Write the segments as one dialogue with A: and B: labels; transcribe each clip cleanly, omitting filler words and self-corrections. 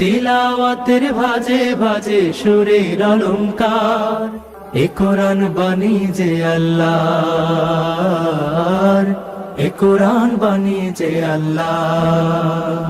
A: তিলাওয়াতের ভাজে ভাজে সুরের অলংকার, এ কোরআন বাণী যে আল্লাহর, এ কোরআন বাণী যে আল্লাহর।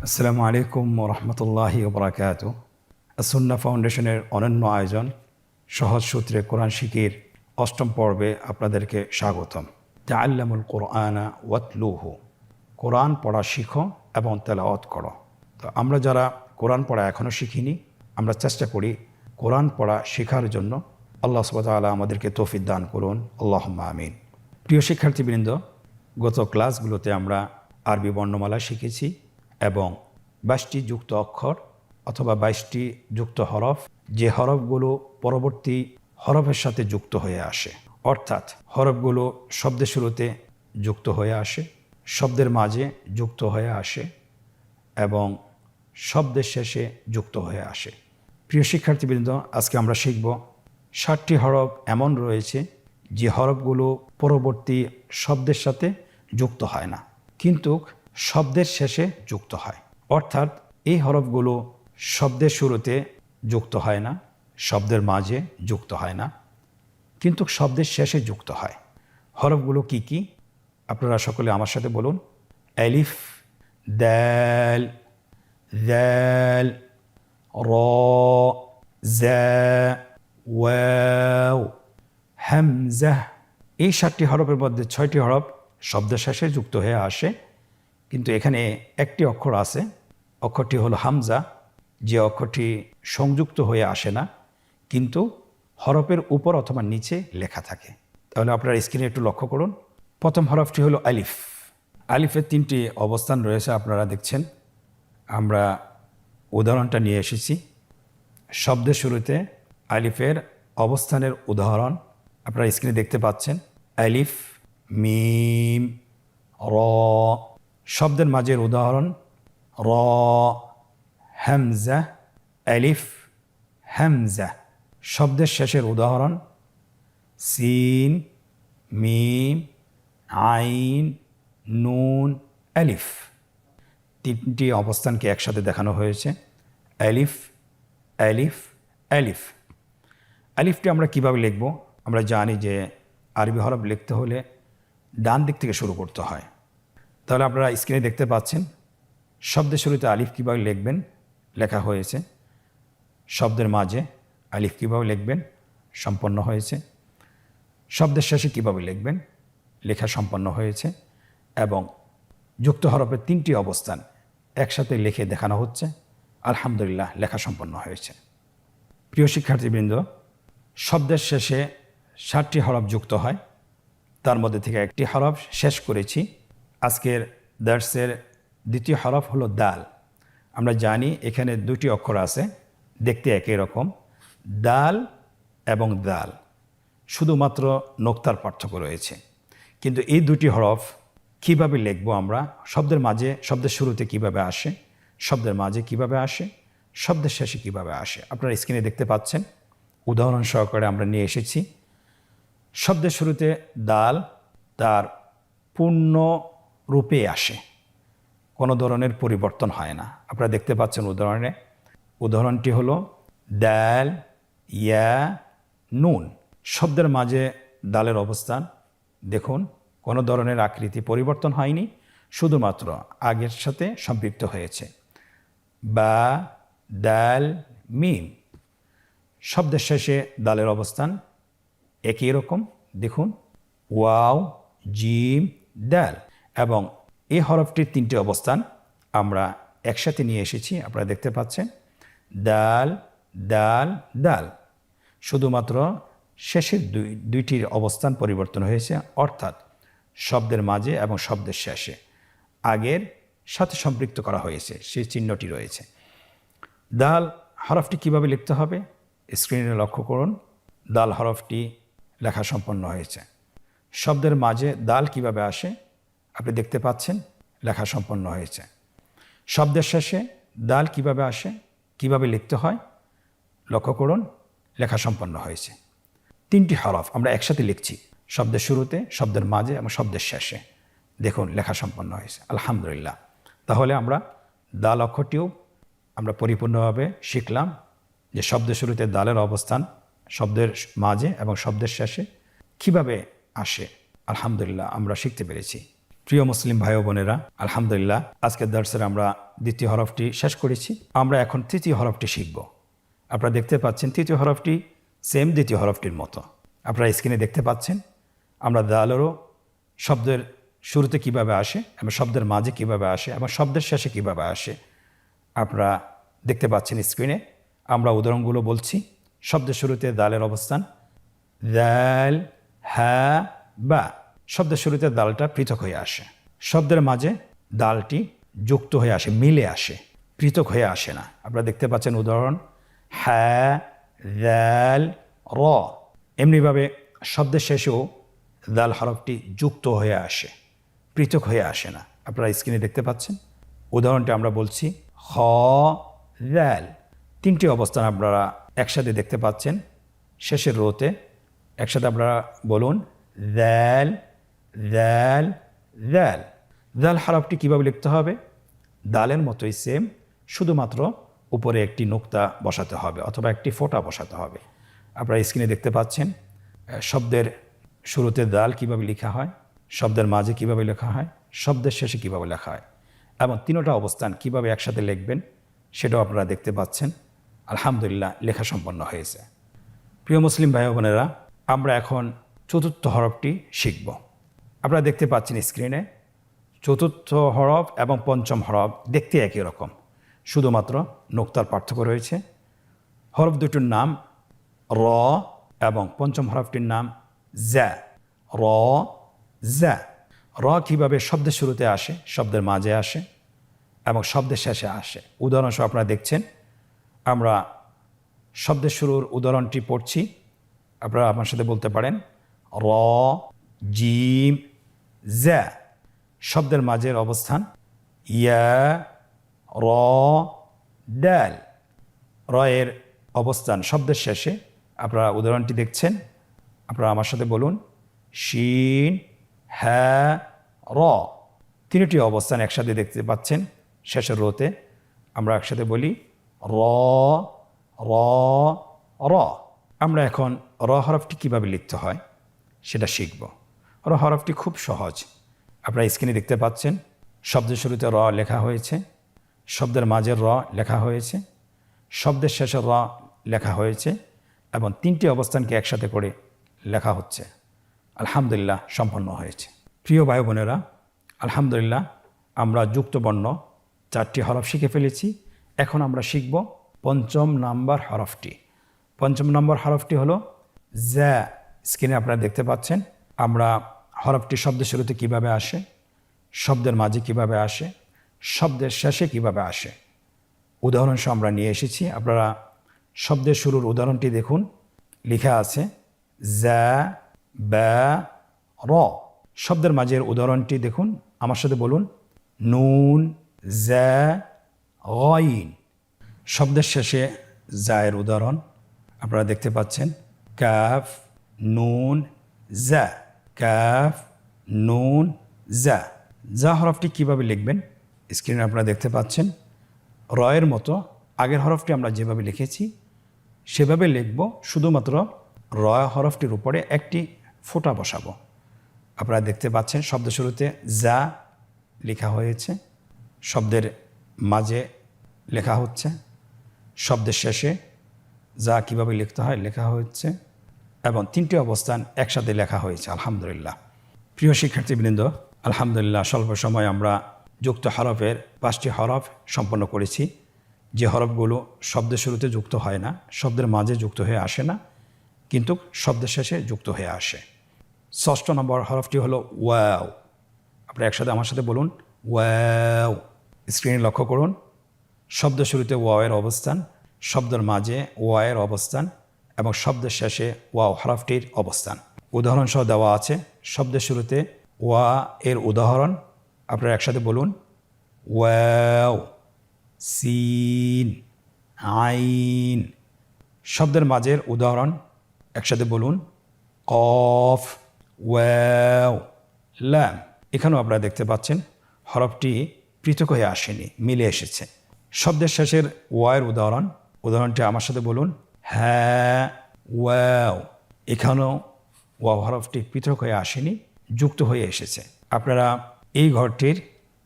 B: আসসালামু আলাইকুম ওরহমতুল্লাহি ওবরাকাতুহ। আসুন্না ফাউন্ডেশনের অনন্য আয়োজন সহজ সূত্রে কোরআন শিখির অষ্টম পর্বে আপনাদেরকে স্বাগতম। তাআল্লামুল কোরআনা ওয়াতলুহু, কোরআন পড়া শিখো এবং তেলাওয়াত করো। তো আমরা যারা কোরআন পড়া এখনও শিখিনি, আমরা চেষ্টা করি কোরআন পড়া শেখার জন্য। আল্লাহ সুবহানাহু ওয়া তাআলা আমাদেরকে তৌফিক দান করুন, আল্লাহুম্মা আমিন। প্রিয় শিক্ষার্থীবৃন্দ, গত ক্লাসগুলোতে আমরা আরবি বর্ণমালা শিখেছি এবং 22টি যুক্ত অক্ষর অথবা 22টি যুক্ত হরফ, যে হরফগুলো পরবর্তী হরফের সাথে যুক্ত হয়ে আসে, অর্থাৎ হরফগুলো শব্দের শুরুতে যুক্ত হয়ে আসে, শব্দের মাঝে যুক্ত হয়ে আসে এবং শব্দের শেষে যুক্ত হয়ে আসে। প্রিয় শিক্ষার্থীবৃন্দ, আজকে আমরা শিখব 60টি হরফ এমন রয়েছে যে হরফগুলো পরবর্তী শব্দের সাথে যুক্ত হয় না, কিন্তু শব্দের শেষে যুক্ত হয়। অর্থাৎ এই হরফগুলো শব্দের শুরুতে যুক্ত হয় না, শব্দের মাঝে যুক্ত হয় না, কিন্তু শব্দের শেষে যুক্ত হয়। হরফগুলো কি কি? আপনারা সকলে আমার সাথে বলুন। আলিফ, দাল, যাল, র, জা, ওয়াও, হামজা। এই 7টি হরফের মধ্যে 6টি হরফ শব্দের শেষে যুক্ত হয়ে আসে, কিন্তু এখানে একটি অক্ষর আছে, অক্ষরটি হলো হামজা, যে অক্ষরটি সংযুক্ত হয়ে আসে না, কিন্তু হরফের উপর অথবা নিচে লেখা থাকে। তাহলে আপনারা স্ক্রিনে একটু লক্ষ্য করুন। প্রথম হরফটি হলো আলিফ। আলিফের 3টি অবস্থান রয়েছে, আপনারা দেখছেন। আমরা উদাহরণটা নিয়ে এসেছি। শব্দের শুরুতে আলিফের অবস্থানের উদাহরণ আপনারা স্ক্রিনে দেখতে পাচ্ছেন। আলিফ, মিম, র। শব্দের মাঝের উদাহরণ র, হামজা, আলিফ, হামজা। শব্দের শেষের উদাহরণ সিন, মিম, আইন, নুন, আলিফ। 3টি অবস্থানকে একসাথে দেখানো হয়েছে। আলিফ, আলিফ, আলিফ। আলিফটি আমরা কিভাবে লিখব? আমরা জানি যে আরবি হরফ লিখতে হলে ডান দিক থেকে শুরু করতে হয়। তাহলে আপনারা স্ক্রিনে দেখতে পাচ্ছেন শব্দের শুরুতে আলিফ কীভাবে লিখবেন লেখা হয়েছে, শব্দের মাঝে আলিফ কীভাবে লিখবেন সম্পন্ন হয়েছে, শব্দের শেষে কীভাবে লিখবেন লেখা সম্পন্ন হয়েছে, এবং যুক্ত হরফের 3টি অবস্থান একসাথে লিখে দেখানো হচ্ছে। আলহামদুলিল্লাহ, লেখা সম্পন্ন হয়েছে। প্রিয় শিক্ষার্থীবৃন্দ, শব্দের শেষে 7টি হরফ যুক্ত হয়, তার মধ্যে থেকে একটি হরফ শেষ করেছি। আজকের দার্সের দ্বিতীয় হরফ হলো দাল। আমরা জানি এখানে 2টি অক্ষর আছে, দেখতে একই রকম, দাল এবং দাল, শুধুমাত্র নোক্তার পার্থক্য রয়েছে। কিন্তু এই 2টি হরফ কিভাবে লিখব আমরা? শব্দের মাঝে, শব্দের শুরুতে কিভাবে আসে, শব্দের মাঝে কিভাবে আসে, শব্দের শেষে কিভাবে আসে, আপনারা স্ক্রিনে দেখতে পাচ্ছেন। উদাহরণ সহকারে আমরা নিয়ে এসেছি। শব্দের শুরুতে দাল তার পূর্ণ রূপে আসে, কোনো ধরনের পরিবর্তন হয় না। আপনারা দেখতে পাচ্ছেন উদাহরণটি হলো দাল, ইয়া, নুন। শব্দের মাঝে দালের অবস্থান দেখুন, কোনো ধরনের আকৃতি পরিবর্তন হয়নি, শুধুমাত্র আগের সাথে সম্পৃক্ত হয়েছে। বা, দাল, মিম। শব্দের শেষে দালের অবস্থান একই রকম, দেখুন, ওয়াও, জিম, দাল। এবং এই হরফটির 3টি অবস্থান আমরা একসাথে নিয়ে এসেছি, আপনারা দেখতে পাচ্ছেন। দাল, দাল, দাল। শুধুমাত্র শেষের দুইটির অবস্থান পরিবর্তন হয়েছে, অর্থাৎ শব্দের মাঝে এবং শব্দের শেষে আগের সাথে সম্পৃক্ত করা হয়েছে, সেই চিহ্নটি রয়েছে। দাল হরফটি কিভাবে লিখতে হবে স্ক্রিনে লক্ষ্য করুন। দাল হরফটি লেখা সম্পন্ন হয়েছে। শব্দের মাঝে দাল কিভাবে আসে আপনি দেখতে পাচ্ছেন, লেখা সম্পন্ন হয়েছে। শব্দের শেষে দাল কিভাবে আসে, কিভাবে লিখতে হয় লক্ষ্য করুন, লেখা সম্পন্ন হয়েছে। 3টি হরফ আমরা একসাথে লিখছি, শব্দের শুরুতে, শব্দের মাঝে এবং শব্দের শেষে। দেখুন লেখা সম্পন্ন হয়েছে, আলহামদুলিল্লাহ। তাহলে আমরা দাল অক্ষরটিও আমরা পরিপূর্ণভাবে শিখলাম যে শব্দের শুরুতে দালের অবস্থান, শব্দের মাঝে এবং শব্দের শেষে কিভাবে আসে। আলহামদুলিল্লাহ আমরা শিখতে পেরেছি। প্রিয় মুসলিম ভাই ও বোনেরা, আলহামদুলিল্লাহ আজকের দর্শে আমরা দ্বিতীয় হরফটি শেষ করেছি। আমরা এখন তৃতীয় হরফটি শিখব। আপনারা দেখতে পাচ্ছেন তৃতীয় হরফটি সেম দ্বিতীয় হরফটির মতো। আপনারা স্ক্রিনে দেখতে পাচ্ছেন আমরা দালেরও শব্দের শুরুতে কিভাবে আসে এবং শব্দের মাঝে কিভাবে আসে এবং শব্দের শেষে কিভাবে আসে আপনারা দেখতে পাচ্ছেন স্ক্রিনে। আমরা উদাহরণগুলো বলছি। শব্দের শুরুতে দালের অবস্থান দাল, হা, বা। শব্দের শুরুতে দালটা পৃথক হয়ে আসে। শব্দের মাঝে দালটি যুক্ত হয়ে আসে, মিলে আসে, পৃথক হয়ে আসে না। আপনারা দেখতে পাচ্ছেন উদাহরণ হা, দাল, র। এমনিভাবে শব্দের শেষেও দাল হরফটি যুক্ত হয়ে আসে, পৃথক হয়ে আসে না। আপনারা স্ক্রিনে দেখতে পাচ্ছেন উদাহরণটি আমরা বলছি খ, দাল। তিনটি অবস্থান আপনারা একসাথে দেখতে পাচ্ছেন শেষের রোতে। একসাথে আপনারা বলুন দাল, দাল, দাল। দাল হরফটি কীভাবে লিখতে হবে? দালের মতোই সেম, শুধুমাত্র উপরে একটি নোক্তা বসাতে হবে অথবা একটি ফোঁটা বসাতে হবে। আপনারা স্ক্রিনে দেখতে পাচ্ছেন শব্দের শুরুতে দাল কিভাবে লেখা হয়, শব্দের মাঝে কিভাবে লেখা হয়, শব্দের শেষে কিভাবে লেখা হয় এবং তিনোটা অবস্থান কিভাবে একসাথে লিখবেন সেটাও আপনারা দেখতে পাচ্ছেন। আলহামদুলিল্লাহ লেখা সম্পন্ন হয়েছে। প্রিয় মুসলিম ভাই বোনেরা, আমরা এখন চতুর্থ হরফটি শিখব। আপনারা দেখতে পাচ্ছেন স্ক্রিনে চতুর্থ হরফ এবং পঞ্চম হরফ দেখতে একই রকম, শুধুমাত্র নোক্তার পার্থক্য রয়েছে। হরফ দুটোর নাম র এবং পঞ্চম হরফটির নাম জ্যা। র, জ্যা। র কীভাবে শব্দের শুরুতে আসে, শব্দের মাঝে আসে এবং শব্দের শেষে আসে উদাহরণসহ আপনারা দেখছেন। আমরা শব্দের শুরুর উদাহরণটি পড়ছি। আপনারা আমার সাথে বলতে পারেন র, জিম, জ্যা। শব্দের মাঝের অবস্থান ইয়া, র, ডাল। র এর অবস্থান শব্দের শেষে। আপনারা উদাহরণটি দেখছেন। আপনারা আমার সাথে বলুন শিন, হ্যাঁ, র। তিনটি অবস্থান একসাথে দেখতে পাচ্ছেন শেষের রোতে। আমরা একসাথে বলি র, র, র। আমরা এখন র হরফটি কীভাবে লিখতে হয় সেটা শিখব। র হরফটি খুব সহজ। আপনারা স্ক্রিনে দেখতে পাচ্ছেন শব্দের শুরুতে র লেখা হয়েছে, শব্দের মাঝের র লেখা হয়েছে, শব্দের শেষের র লেখা হয়েছে এবং তিনটি অবস্থানকে একসাথে করে লেখা হচ্ছে। আলহামদুলিল্লাহ সম্পন্ন হয়েছে। প্রিয় ভাই বোনেরা, আলহামদুলিল্লাহ আমরা যুক্তবর্ণ 4টি হরফ শিখে ফেলেছি। এখন আমরা শিখব পঞ্চম নাম্বার হরফটি। পঞ্চম নম্বর হরফটি হলো জ্যা। স্ক্রিনে আপনারা দেখতে পাচ্ছেন আমরা হরফটি শব্দের শুরুতে কিভাবে আসে, শব্দের মাঝে কিভাবে আসে, শব্দের শেষে কিভাবে আসে উদাহরণসহ আমরা নিয়ে এসেছি। আপনারা শব্দের শুরুর উদাহরণটি দেখুন, লেখা আছে জ্যা, ব্যা, র। শব্দের মাঝের উদাহরণটি দেখুন, আমার সাথে বলুন নুন, জ্যা, গইন। শব্দের শেষে জায়ের উদাহরণ আপনারা দেখতে পাচ্ছেন কাফ, নুন, জ্যা। কাফ, নুন, জ্যা। যা হরফটি কীভাবে লিখবেন স্ক্রিনে আপনারা দেখতে পাচ্ছেন। রয়ের মতো আগের হরফটি আমরা যেভাবে লিখেছি সেভাবে লিখব, শুধুমাত্র র হরফটির উপরে একটি ফোঁটা বসাবো। আপনারা দেখতে পাচ্ছেন শব্দ শুরুতে যা লেখা হয়েছে, শব্দের মাঝে লেখা হচ্ছে, শব্দের শেষে যা কিভাবে লিখতে হয় লেখা হচ্ছে এবং তিনটি অবস্থান একসাথে লেখা হয়েছে। আলহামদুলিল্লাহ। প্রিয় শিক্ষার্থীবৃন্দ, আলহামদুলিল্লাহ স্বল্প সময় আমরা যুক্ত হরফের 5টি হরফ সম্পন্ন করেছি। যে হরফগুলো শব্দের শুরুতে যুক্ত হয় না, শব্দের মাঝে যুক্ত হয়ে আসে না, কিন্তু শব্দের শেষে যুক্ত হয়ে আসে। 6 নম্বর হরফটি হলো ওয়াও। আপনারা একসাথে আমার সাথে বলুন ওয়াও। স্ক্রিনে লক্ষ্য করুন শব্দের শুরুতে ওয়াওয়ের অবস্থান, শব্দের মাঝে ওয়াওয়ের অবস্থান এবং শব্দের শেষে ওয়াও হরফটির অবস্থান উদাহরণ সহ দেওয়া আছে। শব্দের শুরুতে ওয়া এর উদাহরণ আপনারা একসাথে বলুন ওয়াও, সিন, আইন। শব্দের মাঝের উদাহরণ একসাথে বলুন কফ, ওয়াও, লাম। এখানেও আপনারা দেখতে পাচ্ছেন হরফটি পৃথক হয়ে আসেনি, মিলে এসেছে। শব্দের শেষের ওয়ার উদাহরণটি আমার সাথে বলুন। হ্যাঁ ওয়াও, এখানেও ওয়াও হরফটি পৃথক হয়ে আসেনি, যুক্ত হয়ে এসেছে। আপনারা এই ঘরটির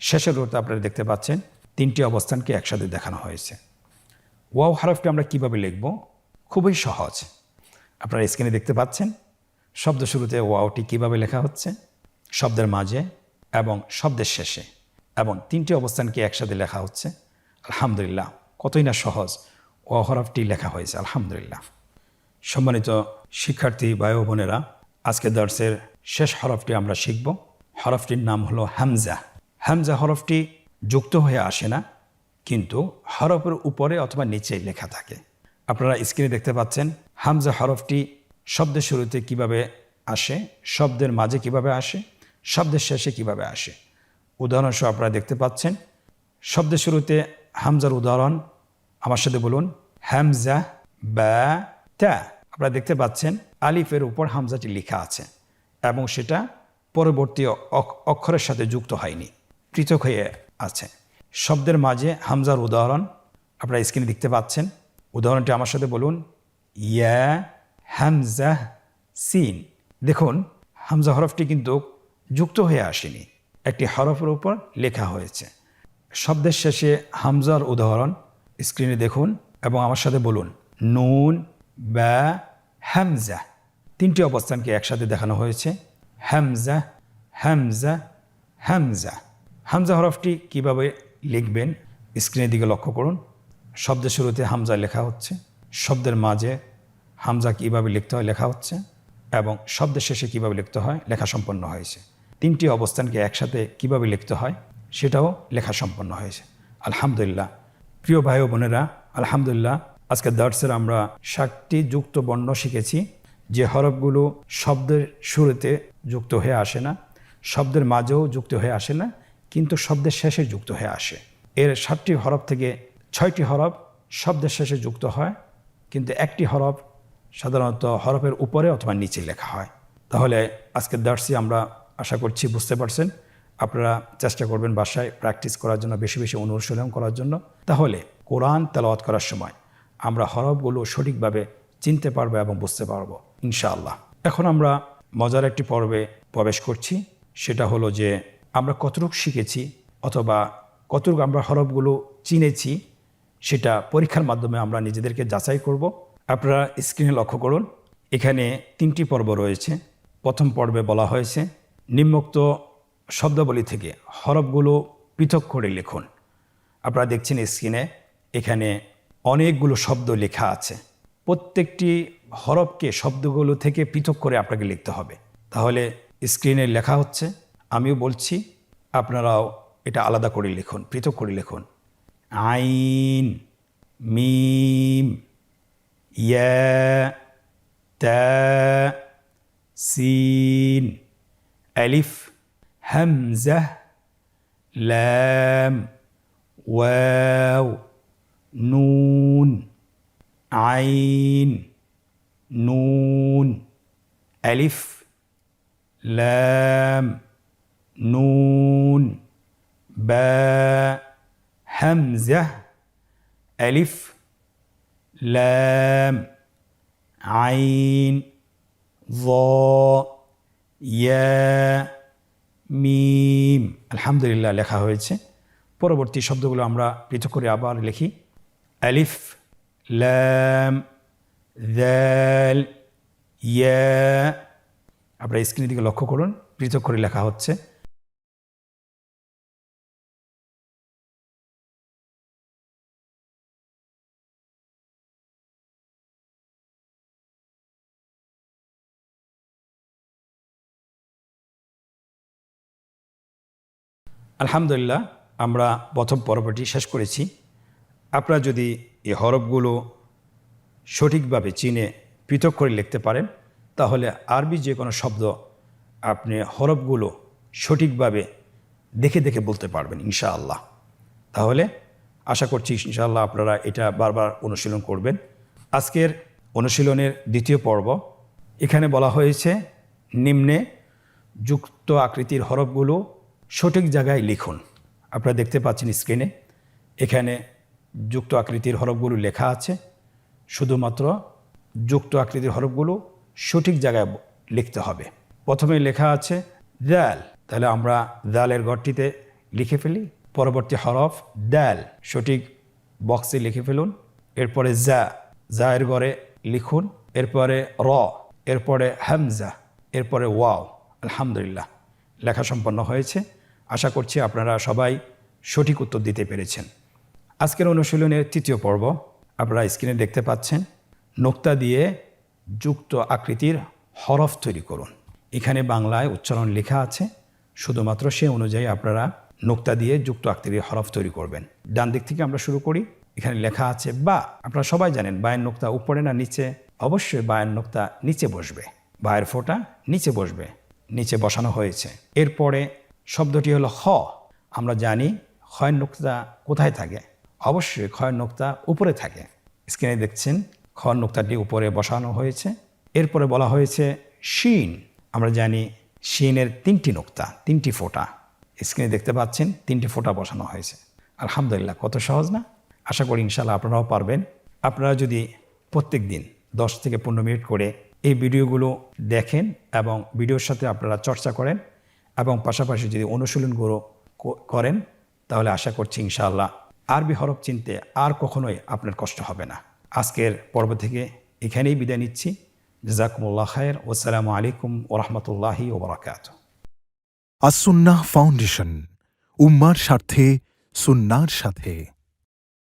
B: শেষের রোতে আপনারা দেখতে পাচ্ছেন 3টি অবস্থানকে একসাথে দেখানো হয়েছে। ওয়াও হরফটি আমরা কিভাবে লিখব? খুবই সহজ। আপনারা স্ক্রিনে দেখতে পাচ্ছেন শব্দ শুরুতে ওয়াওটি কিভাবে লেখা হচ্ছে, শব্দের মাঝে এবং শব্দের শেষে, এবং 3টি অবস্থানকে একসাথে লেখা হচ্ছে। আলহামদুলিল্লাহ, কতই না সহজ ওয়াও হরফটি লেখা হয়েছে। আলহামদুলিল্লাহ। সম্মানিত শিক্ষার্থী ভাই ও বোনেরা, আজকে দর্সের শেষ হরফটি আমরা শিখব। হরফটির নাম হলো হামজা। হামজা হরফটি যুক্ত হয়ে আসে না, কিন্তু হরফের উপরে অথবা নিচে লেখা থাকে। আপনারা স্ক্রিনে দেখতে পাচ্ছেন হামজা হরফটি শব্দের শুরুতে কিভাবে আসে, শব্দের মাঝে কিভাবে আসে, শব্দের শেষে কিভাবে আসে। উদাহরণসহ আপনারা দেখতে পাচ্ছেন শব্দের শুরুতে হামজার উদাহরণ আমার সাথে বলুন। হামজা বা তা। আপনারা দেখতে পাচ্ছেন আলিফের উপর হামজাটি লেখা আছে এবং সেটা পরবর্তী অক্ষরের সাথে যুক্ত হয়নি, পৃথক হয়ে আছে। শব্দের মাঝে হামজার উদাহরণ আপনারা স্ক্রিনে দেখতে পাচ্ছেন। উদাহরণটি আমার সাথে বলুন। ইয়া হামজা সিন। দেখুন হামজা হরফটি কিন্তু যুক্ত হয়ে আসেনি, একটি হরফের উপর লেখা হয়েছে। শব্দের শেষে হামজার উদাহরণ স্ক্রিনে দেখুন এবং আমার সাথে বলুন। নুন বা হামজা। 3টি অবস্থানকে একসাথে দেখানো হয়েছে। হামজা হামজা হামজা। হামজা হরফটি কিভাবে লিখবেন স্ক্রিনের দিকে লক্ষ্য করুন। শব্দের শুরুতে হামজা লেখা হচ্ছে, শব্দের মাঝে হামজা কিভাবে লিখতে হয় লেখা হচ্ছে, এবং শব্দের শেষে কিভাবে লিখতে হয় লেখা সম্পন্ন হয়েছে। 3টি অবস্থানকে একসাথে কিভাবে লিখতে হয় সেটাও লেখা সম্পন্ন হয়েছে। আলহামদুলিল্লাহ। প্রিয় ভাই ও বোনেরা, আলহামদুলিল্লাহ, আজকে দর্সের আমরা 7টি যুক্ত বর্ণ শিখেছি, যে হরফগুলো শব্দের শুরুতে যুক্ত হয়ে আসে না, শব্দের মাঝেও যুক্ত হয়ে আসে না, কিন্তু শব্দের শেষে যুক্ত হয়ে আসে। এর 7টি হরফ থেকে 6টি হরফ শব্দের শেষে যুক্ত হয়, কিন্তু একটি হরফ সাধারণত হরফের উপরে অথবা নিচে লেখা হয়। তাহলে আজকের দর্সে আমরা আশা করছি বুঝতে পারছেন। আপনারা চেষ্টা করবেন বাসায় প্র্যাকটিস করার জন্য, বেশি বেশি অনুশীলন করার জন্য। তাহলে কোরআন তেলাওয়াত করার সময় আমরা হরফগুলো সঠিকভাবে চিনতে পারবো এবং বুঝতে পারবো ইনশাআল্লাহ। এখন আমরা মজার একটি পর্বে প্রবেশ করছি। সেটা হলো যে আমরা কতটুকু শিখেছি অথবা কতটুকু আমরা হরফগুলো চিনেছি, সেটা পরীক্ষার মাধ্যমে আমরা নিজেদেরকে যাচাই করব। আপনারা স্ক্রিনে লক্ষ্য করুন, এখানে 3টি পর্ব রয়েছে। প্রথম পর্বে বলা হয়েছে নিম্নোক্ত শব্দাবলী থেকে হরফগুলো পৃথক করে লিখুন। আপনারা দেখছেন স্ক্রিনে এখানে অনেকগুলো শব্দ লেখা আছে। প্রত্যেকটি হরফকে শব্দগুলো থেকে পৃথক করে আপনাকে লিখতে হবে। তাহলে স্ক্রিনে লেখা হচ্ছে, আমিও বলছি, আপনারাও এটা আলাদা করে লিখুন, পৃথক করে লিখুন। আইন, মিম, ইয়া, তা, সিন, আলিফ, হামজা, লাম, ওয়াও, নুন, আইন, নুন, আলিফ, লাম, নুন, বা, হামজা, আলিফ, লাম, আইন, য, ইয়া, মিম। আলহামদুলিল্লাহ লেখা হয়েছে। পরবর্তী শব্দগুলো আমরা পৃথক করে আবার লিখি। আলিফ, লাম, যাল, ইয়া। আপনারা স্ক্রিনের দিকে লক্ষ্য করুন, পৃথক করে লেখা হচ্ছে। আলহামদুলিল্লাহ, আমরা প্রথম পর্বটি শেষ করেছি। আপনারা যদি এই হরফগুলো সঠিকভাবে চিনে পৃথক করে লিখতে পারেন, তাহলে আরবি যে কোনো শব্দ আপনি হরফগুলো সঠিকভাবে দেখে দেখে বলতে পারবেন ইনশাআল্লাহ। তাহলে আশা করছি ইনশাআল্লাহ আপনারা এটা বারবার অনুশীলন করবেন। আজকের অনুশীলনের দ্বিতীয় পর্ব, এখানে বলা হয়েছে নিম্নে যুক্ত আকৃতির হরফগুলো সঠিক জায়গায় লিখুন। আপনারা দেখতে পাচ্ছেন স্ক্রিনে, এখানে যুক্ত আকৃতির হরফগুলো লেখা আছে, শুধুমাত্র যুক্ত আকৃতির হরফগুলো সঠিক জায়গায় লিখতে হবে। প্রথমে লেখা আছে দাল, তাহলে আমরা দালের ঘরটিতে লিখে ফেলি। পরবর্তী হরফ দাল, সঠিক বক্সে লিখে ফেলুন। এরপরে জায়ের ঘরে লিখুন। এরপরে র, এরপরে হামজা, এরপরে ওয়াও। আলহামদুলিল্লাহ, লেখা সম্পন্ন হয়েছে। আশা করছি আপনারা সবাই সঠিক উত্তর দিতে পেরেছেন। আজকের অনুশীলনের তৃতীয় পর্ব আপনারা স্ক্রিনে দেখতে পাচ্ছেন। নোক্তা দিয়ে যুক্ত আকৃতির হরফ তৈরি করুন। এখানে বাংলায় উচ্চারণ লেখা আছে, শুধুমাত্র সে অনুযায়ী আপনারা নোক্তা দিয়ে যুক্ত আকৃতির হরফ তৈরি করবেন। ডান দিক থেকে আমরা শুরু করি। এখানে লেখা আছে বা। আপনারা সবাই জানেন বায়ের নোক্তা উপরে না নিচে? অবশ্যই বায়ের নোক্তা নিচে বসবে, বায়ের ফোঁটা নিচে বসবে, নিচে বসানো হয়েছে। এরপরে শব্দটি হলো খ। আমরা জানি খয়ের নোক্তা কোথায় থাকে? অবশ্যই খয়ের নোক্তা উপরে থাকে। স্ক্রিনে দেখছেন খয়ের নোক্তাটি উপরে বসানো হয়েছে। এরপরে বলা হয়েছে শিন। আমরা জানি শিনের তিনটি নোক্তা, তিনটি ফোঁটা। স্ক্রিনে দেখতে পাচ্ছেন তিনটি ফোঁটা বসানো হয়েছে। আলহামদুলিল্লাহ, কত সহজ না? আশা করি ইনশাল্লাহ আপনারাও পারবেন। আপনারা যদি প্রত্যেক দিন 10 থেকে 15 মিনিট করে এই ভিডিওগুলো দেখেন এবং ভিডিওর সাথে আপনারা চর্চা করেন এবং পাশাপাশি যদি অনুশীলনগুলো করেন, তাহলে আশা করছি ইনশাআল্লাহ আরবি হরফ চিনতে আর কখনোই আপনার কষ্ট হবে না। আজকের পর্ব থেকে এখানেই বিদায় নিচ্ছি। জাযাকুমুল্লাহ খায়ের। ওয়াসসালামু আলাইকুম ওয়া রাহমাতুল্লাহি ওয়া বারাকাতুহু।
C: আসুন্নাহ ফাউন্ডেশন, উম্মার স্বার্থে সুন্নাহর সাথে।